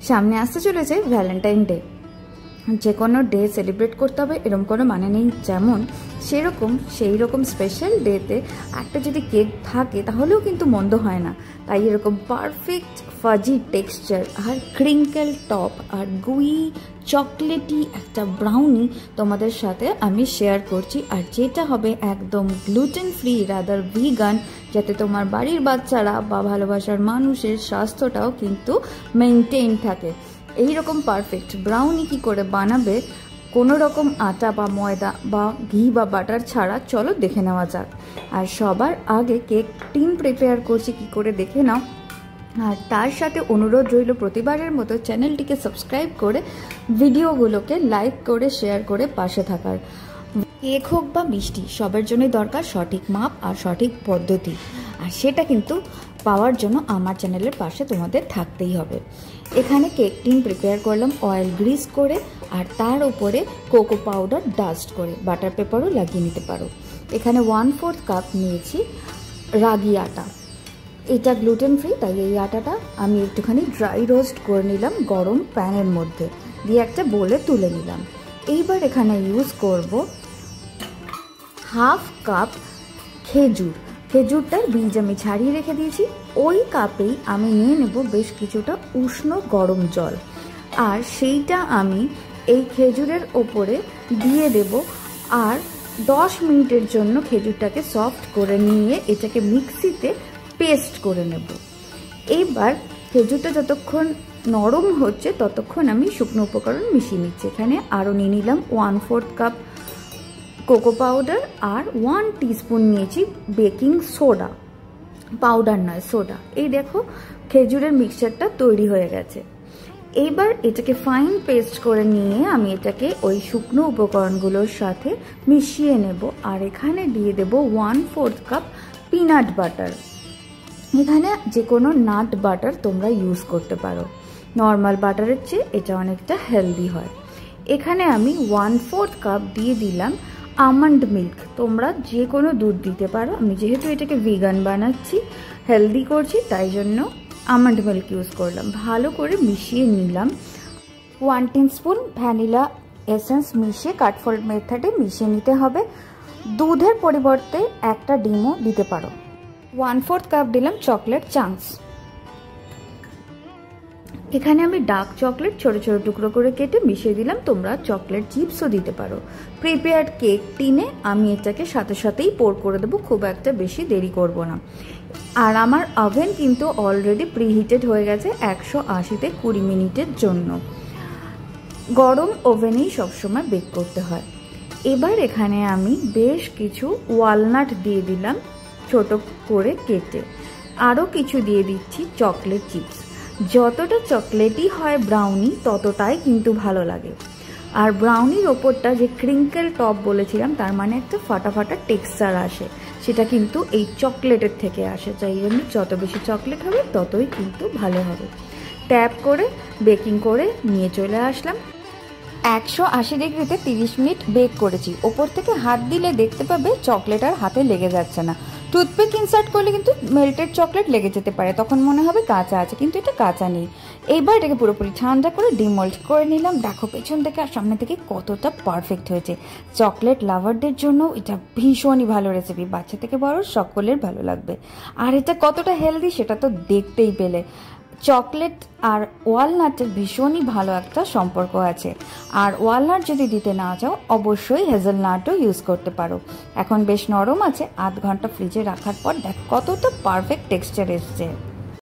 সামনে আসতে চলেছে ভ্যালেন্টাইন ডে। যে কোনো ডে সেলিব্রেট করতে হবে এরকম কোনো মানে নেই, যেমন সেই রকম স্পেশাল ডেতে একটা যদি কেক থাকে তাহলেও কিন্তু মন্দ হয় না। তাই এরকম পারফেক্ট ফাজি টেক্সচার আর ক্রিঙ্কেল টপ আর গুই চকলেটি একটা ব্রাউনি তোমাদের সাথে আমি শেয়ার করছি, আর যেটা হবে একদম গ্লুটেন ফ্রি রাদার ভিগান, যাতে তোমার বাড়ির বাচ্চারা বা ভালোবাসার মানুষের স্বাস্থ্যটাও কিন্তু মেনটেন থাকে। এই রকম পারফেক্ট ব্রাউনি কি করে বানাবে কোনো রকম আটা বা ময়দা বা ঘি বা বাটার ছাড়া, চলো দেখে নেওয়া যাক। আর সবার আগে কেক টিন প্রিপেয়ার করছি কি করে দেখে নাও। আর তার সাথে অনুরোধ রইল প্রতিবারের মতো চ্যানেলটিকে সাবস্ক্রাইব করে ভিডিওগুলোকে লাইক করে শেয়ার করে পাশে থাকার। কেক হোক বা মিষ্টি সবার জন্যই দরকার সঠিক মাপ আর সঠিক পদ্ধতি, আর সেটা কিন্তু পাওয়ার জন্য আমার চ্যানেলের পাশে তোমাদের থাকতেই হবে। এখানে কেক টিন প্রিপেয়ার করলাম অয়েল গ্রিস করে, আর তার উপরে কোকো পাউডার ডাস্ট করে, বাটার পেপারও লাগিয়ে নিতে পারো। এখানে 1/4 কাপ নিয়েছি রাগি আটা, এটা গ্লুটেন ফ্রি, তাই এই আটাটা আমি একটুখানি ড্রাই রোস্ট করে নিলাম গরম প্যানের মধ্যে দিয়ে একটা বোলে তুলে নিলাম। এইবার এখানে ইউজ করব 1/2 কাপ খেজুরটার বীজ আমি ছাড়িয়ে রেখে দিয়েছি। ওই কাপেই আমি নিয়ে নেব বেশ কিছুটা উষ্ণ গরম জল, আর সেইটা আমি এই খেজুরের ওপরে দিয়ে দেব, আর 10 মিনিটের জন্য খেজুরটাকে সফট করে নিয়ে এটাকে মিক্সিতে পেস্ট করে নেব। এইবার খেজুরটা যতক্ষণ নরম হচ্ছে ততক্ষণ আমি শুকনো উপকরণ মিশিয়ে নিচ্ছি। এখানে আরও নিয়ে নিলাম 1/4 কাপ কোকো পাউডার আর 1 টিস্পুন নিয়েছি বেকিং সোডা, পাউডার নয় সোডা। এই দেখো খেজুরের মিক্সচারটা তৈরি হয়ে গেছে। এইবার এটাকে ফাইন পেস্ট করে নিয়ে আমি এটাকে ওই শুকনো উপকরণগুলোর সাথে মিশিয়ে নেব, আর এখানে দিয়ে দেব 1/4 কাপ পিনাট বাটার। এখানে যে কোনো নাট বাটার তোমরা ইউজ করতে পারো, নর্মাল বাটারের চেয়ে এটা অনেকটা হেলদি হয়। এখানে আমি 1/4 কাপ দিয়ে দিলাম আমন্ড মিল্ক, তোমরা যে কোনো দুধ দিতে পারো। আমি যেহেতু এটাকে ভিগান বানাচ্ছি, হেলদি করছি, তাই জন্য আমন্ড মিল্ক ইউজ করলাম। ভালো করে মিশিয়ে নিলাম। 1 টিস্পুন ভ্যানিলা এসেন্স মিশিয়ে কাটফোল্ড মেথডে মিশিয়ে নিতে হবে। দুধের পরিবর্তে একটা ডিমও দিতে পারো। 1/4 কাপ দিলাম চকলেট চাঙ্কস। এখানে আমি ডার্ক চকলেট ছোট ছোট টুকরো করে কেটে মিশিয়ে দিলাম, তোমরা চকলেট চিপসও দিতে পারো। প্রিপেয়ার্ড কেক টিনে আমি এটাকে সাথে সাথেই পোর করে দেবো, খুব একটা বেশি দেরি করব না। আর আমার ওভেন কিন্তু অলরেডি প্রিহিটেড হয়ে গেছে 180-তে 20 মিনিটের জন্য। গরম ওভেনেই সবসময় বেক করতে হয়। এবার এখানে আমি বেশ কিছু ওয়ালনাট দিয়ে দিলাম ছোট করে কেটে, আরও কিছু দিয়ে দিচ্ছি চকলেট চিপস। যতটা চকলেটই হয় ব্রাউনি ততটাই কিন্তু ভালো লাগে। আর ব্রাউনির ওপরটা যে ক্রিঙ্কেল টপ বলেছিলাম, তার মানে একটা ফাটা ফাটা টেক্সচার আসে, সেটা কিন্তু এই চকলেটের থেকে আসে। তাই জন্য যত বেশি চকলেট হবে ততই কিন্তু ভালো হবে। ট্যাপ করে বেকিং করে নিয়ে চলে আসলাম। 180 ডিগ্রিতে 30 মিনিট বেক করেছি। ওপর থেকে হাত দিলে দেখতে পাবে চকলেট আর হাতে লেগে যাচ্ছে না। টুথপিক ইনসার্ট করলে কিন্তু মেল্টেড চকলেট লেগে যেতে পারে, তখন মনে হবে কাঁচা আছে, কিন্তু এটা কাঁচা নেই। এইবার এটাকে পুরোপুরি ঠান্ডা করে ডিমোল্ড করে নিলাম। দেখো পেছন থেকে আর সামনে থেকে কতটা পারফেক্ট হয়েছে। চকলেট লাভারদের জন্য এটা ভীষণই ভালো রেসিপি, বাচ্চা থেকে বড় সকলের ভালো লাগবে। আর এটা কতটা হেলদি সেটা তো দেখতেই পেলে। চকলেট আর ওয়ালনাটের ভীষণই ভালো একটা সম্পর্ক আছে, আর ওয়ালনাট যদি দিতে না চাও অবশ্যই হেজেলনাটও ইউজ করতে পারো। এখন বেশ নরম আছে, আধ ঘন্টা ফ্রিজে রাখার পর দেখ কতটা পারফেক্ট টেক্সচার এসছে।